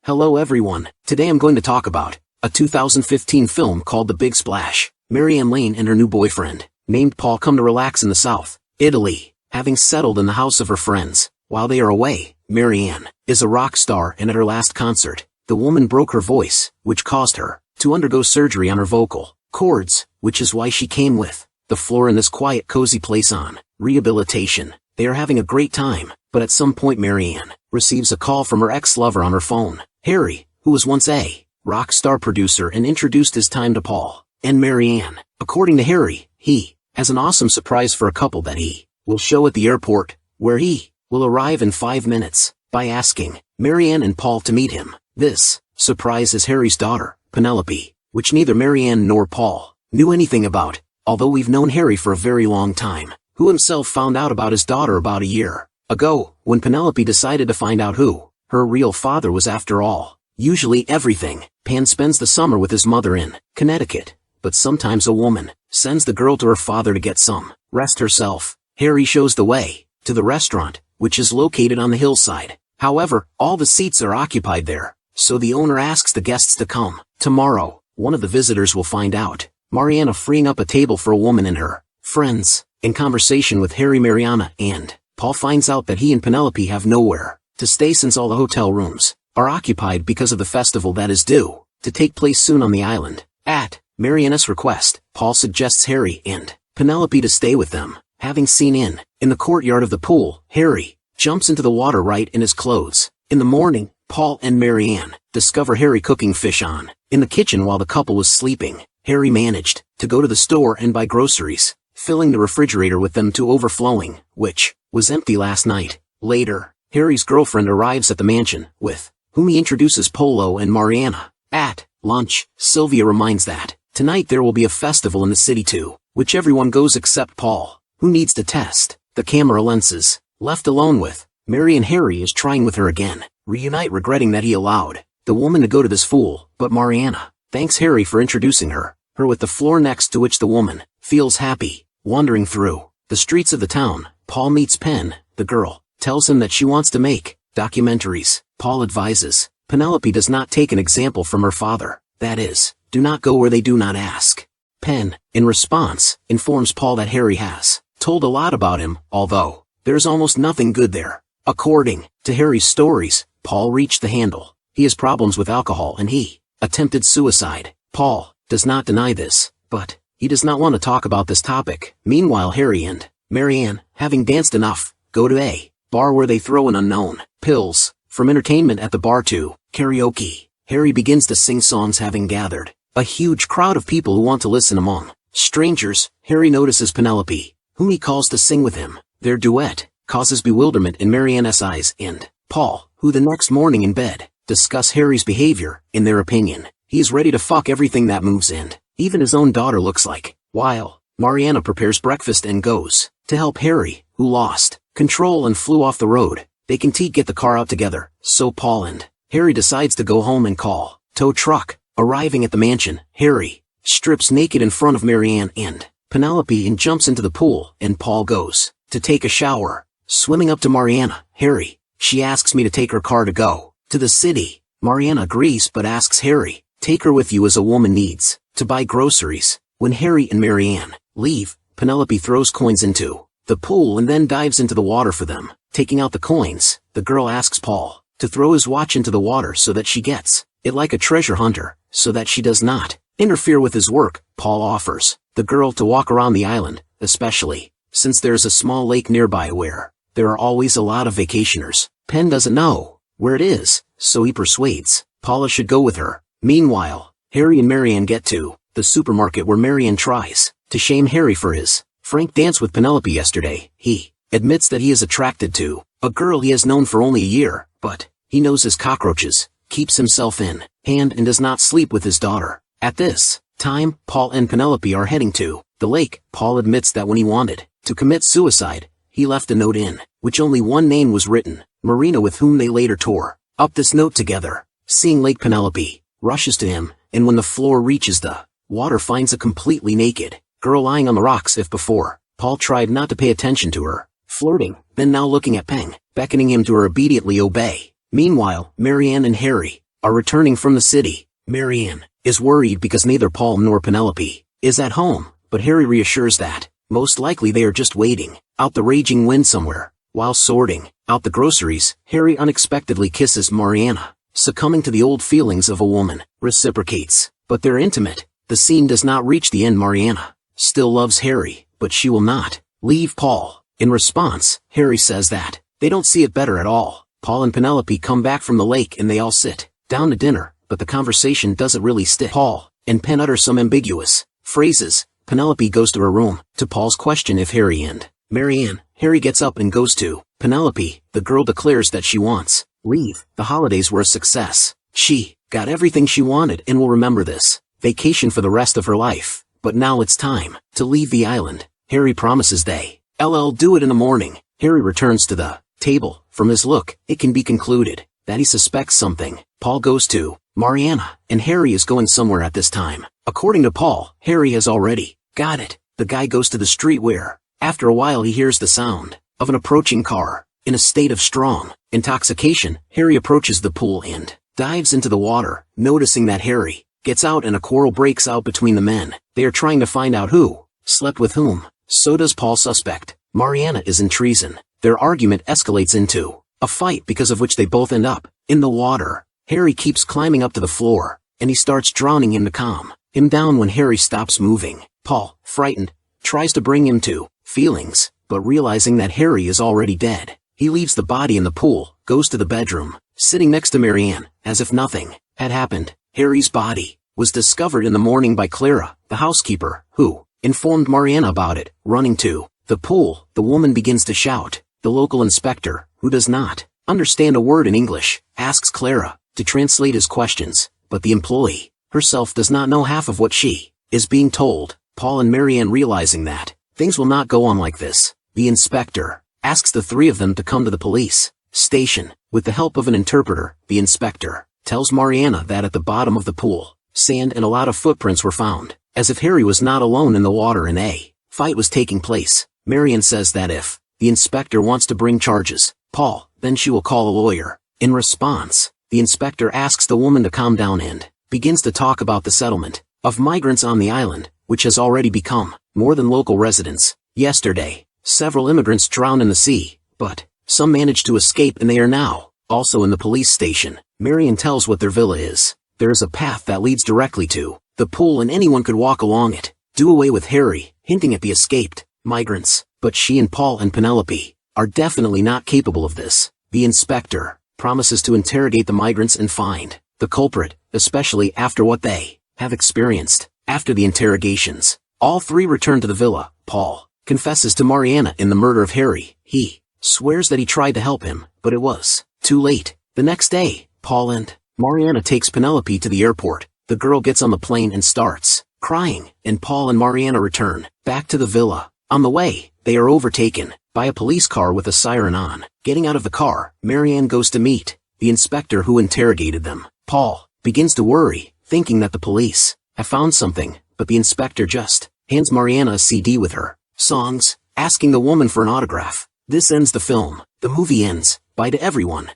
Hello everyone, today I'm going to talk about a 2015 film called The Big Splash. Marianne Lane and her new boyfriend, named Paul, come to relax in the South, Italy, having settled in the house of her friends. While they are away, Marianne is a rock star, and at her last concert, the woman broke her voice, which caused her to undergo surgery on her vocal cords, which is why she came with the floor in this quiet cozy place on rehabilitation. They are having a great time, but at some point Marianne receives a call from her ex-lover on her phone, Harry, who was once a rock star producer and introduced his time to Paul and Marianne. According to Harry, he has an awesome surprise for a couple that he will show at the airport, where he will arrive in 5 minutes, by asking Marianne and Paul to meet him. This surprise is Harry's daughter, Penelope, which neither Marianne nor Paul knew anything about, although we've known Harry for a very long time, who himself found out about his daughter about a year ago, when Penelope decided to find out who her real father was after all. Usually everything, Pan spends the summer with his mother in Connecticut, but sometimes a woman sends the girl to her father to get some rest herself. Harry shows the way to the restaurant, which is located on the hillside. However, all the seats are occupied there, so the owner asks the guests to come tomorrow. One of the visitors will find out Mariana freeing up a table for a woman and her friends. In conversation with Harry, Mariana and Paul finds out that he and Penelope have nowhere to stay since all the hotel rooms are occupied because of the festival that is due to take place soon on the island. At Mariana's request, Paul suggests Harry and Penelope to stay with them. Having seen in the courtyard of the pool, Harry jumps into the water right in his clothes. In the morning, Paul and Marianne discover Harry cooking fish in the kitchen while the couple was sleeping. Harry managed to go to the store and buy groceries, filling the refrigerator with them to overflowing, which was empty last night. Later, Harry's girlfriend arrives at the mansion, with whom he introduces Polo and Mariana. At lunch, Sylvia reminds that tonight there will be a festival in the city too, which everyone goes except Paul, who needs to test the camera lenses. Left alone with Mary, and Harry is trying with her again, reunite, regretting that he allowed the woman to go to this fool, but Mariana thanks Harry for introducing her with the floor next, to which the woman feels happy. Wandering through the streets of the town, Paul meets Pen. The girl tells him that she wants to make documentaries. Paul advises Penelope does not take an example from her father, that is, do not go where they do not ask. Pen, in response, informs Paul that Harry has told a lot about him, although there's almost nothing good there. According to Harry's stories, Paul reached the handle. He has problems with alcohol and he attempted suicide. Paul does not deny this, but he does not want to talk about this topic. Meanwhile, Harry and Marianne, having danced enough, go to a bar where they throw in unknown pills. From entertainment at the bar to karaoke, Harry begins to sing songs, having gathered a huge crowd of people who want to listen. Among strangers, Harry notices Penelope, whom he calls to sing with him. Their duet causes bewilderment in Marianne's eyes and Paul, who the next morning in bed discuss Harry's behavior. In their opinion, he is ready to fuck everything that moves, and even his own daughter looks like. While Mariana prepares breakfast and goes to help Harry, who lost control and flew off the road, they can get the car out together. So Paul and Harry decides to go home and call tow truck. Arriving at the mansion, Harry strips naked in front of Marianne and Penelope and jumps into the pool, and Paul goes to take a shower. Swimming up to Mariana, Harry, she asks me to take her car to go to the city. Mariana agrees but asks Harry, take her with you as a woman needs to buy groceries. When Harry and Marianne leave, Penelope throws coins into the pool and then dives into the water for them. Taking out the coins, the girl asks Paul to throw his watch into the water so that she gets it like a treasure hunter, so that she does not interfere with his work. Paul offers the girl to walk around the island, especially since there's a small lake nearby where there are always a lot of vacationers. Pen doesn't know where it is, so he persuades Paula should go with her. Meanwhile, Harry and Marianne get to the supermarket, where Marianne tries to shame Harry for his frank dance with Penelope yesterday. He admits that he is attracted to a girl he has known for only a year, but he knows his cockroaches, keeps himself in hand, and does not sleep with his daughter. At this time, Paul and Penelope are heading to the lake. Paul admits that when he wanted to commit suicide, he left a note in which only one name was written, Marina, with whom they later tore up this note together. Seeing Lake, Penelope rushes to him, and when the floor reaches the water, finds a completely naked girl lying on the rocks. If before, Paul tried not to pay attention to her flirting, then now looking at Peng, beckoning him to her, obediently obey. Meanwhile, Marianne and Harry are returning from the city. Marianne is worried because neither Paul nor Penelope is at home, but Harry reassures that, most likely they are just waiting out the raging wind somewhere. While sorting out the groceries, Harry unexpectedly kisses Mariana, succumbing to the old feelings of a woman, reciprocates, but they're intimate. The scene does not reach the end. Mariana still loves Harry, but she will not leave Paul. In response, Harry says that they don't see it better at all. Paul and Penelope come back from the lake and they all sit down to dinner, but the conversation doesn't really stick. Paul and Pen utter some ambiguous phrases. Penelope goes to her room. To Paul's question if Harry and Marianne, Harry gets up and goes to Penelope. The girl declares that she wants leave. The holidays were a success. She got everything she wanted and will remember this vacation for the rest of her life. But now it's time to leave the island. Harry promises they'll do it in the morning. Harry returns to the table. From his look, it can be concluded that he suspects something. Paul goes to Mariana, and Harry is going somewhere at this time. According to Paul, Harry has already got it. The guy goes to the street where, after a while, he hears the sound of an approaching car. In a state of strong intoxication, Harry approaches the pool and dives into the water. Noticing that Harry gets out and a quarrel breaks out between the men. They are trying to find out who slept with whom. So does Paul suspect Mariana is in treason. Their argument escalates into a fight, because of which they both end up in the water. Harry keeps climbing up to the floor, and he starts drowning him to calm him down. When Harry stops moving, Paul, frightened, tries to bring him to feelings, but realizing that Harry is already dead, he leaves the body in the pool, goes to the bedroom, sitting next to Marianne, as if nothing had happened. Harry's body was discovered in the morning by Clara, the housekeeper, who informed Marianne about it. Running to the pool, the woman begins to shout. The local inspector, who does not understand a word in English, asks Clara to translate his questions, but the employee herself does not know half of what she is being told. Paul and Marianne, realizing that things will not go on like this, the inspector asks the three of them to come to the police station. With the help of an interpreter, the inspector tells Mariana that at the bottom of the pool, sand and a lot of footprints were found, as if Harry was not alone in the water and a fight was taking place. Marianne says that if the inspector wants to bring charges, Paul, then she will call a lawyer. In response, the inspector asks the woman to calm down and begins to talk about the settlement of migrants on the island, which has already become more than local residents. Yesterday, several immigrants drowned in the sea, but some managed to escape and they are now also in the police station. Marianne tells what their villa is. There is a path that leads directly to the pool and anyone could walk along it. Do away with Harry, hinting at the escaped migrants. But she and Paul and Penelope are definitely not capable of this. The inspector promises to interrogate the migrants and find the culprit, especially after what they have experienced. After the interrogations, all three return to the villa. Paul confesses to Mariana in the murder of Harry. He swears that he tried to help him, but it was too late. The next day, Paul and Mariana takes Penelope to the airport. The girl gets on the plane and starts crying, and Paul and Mariana return back to the villa. On the way, they are overtaken by a police car with a siren on. Getting out of the car, Marianne goes to meet the inspector who interrogated them. Paul begins to worry, thinking that the police have found something, but the inspector just hands Mariana a CD with her songs, asking the woman for an autograph. This ends the film. The movie ends. Bye to everyone.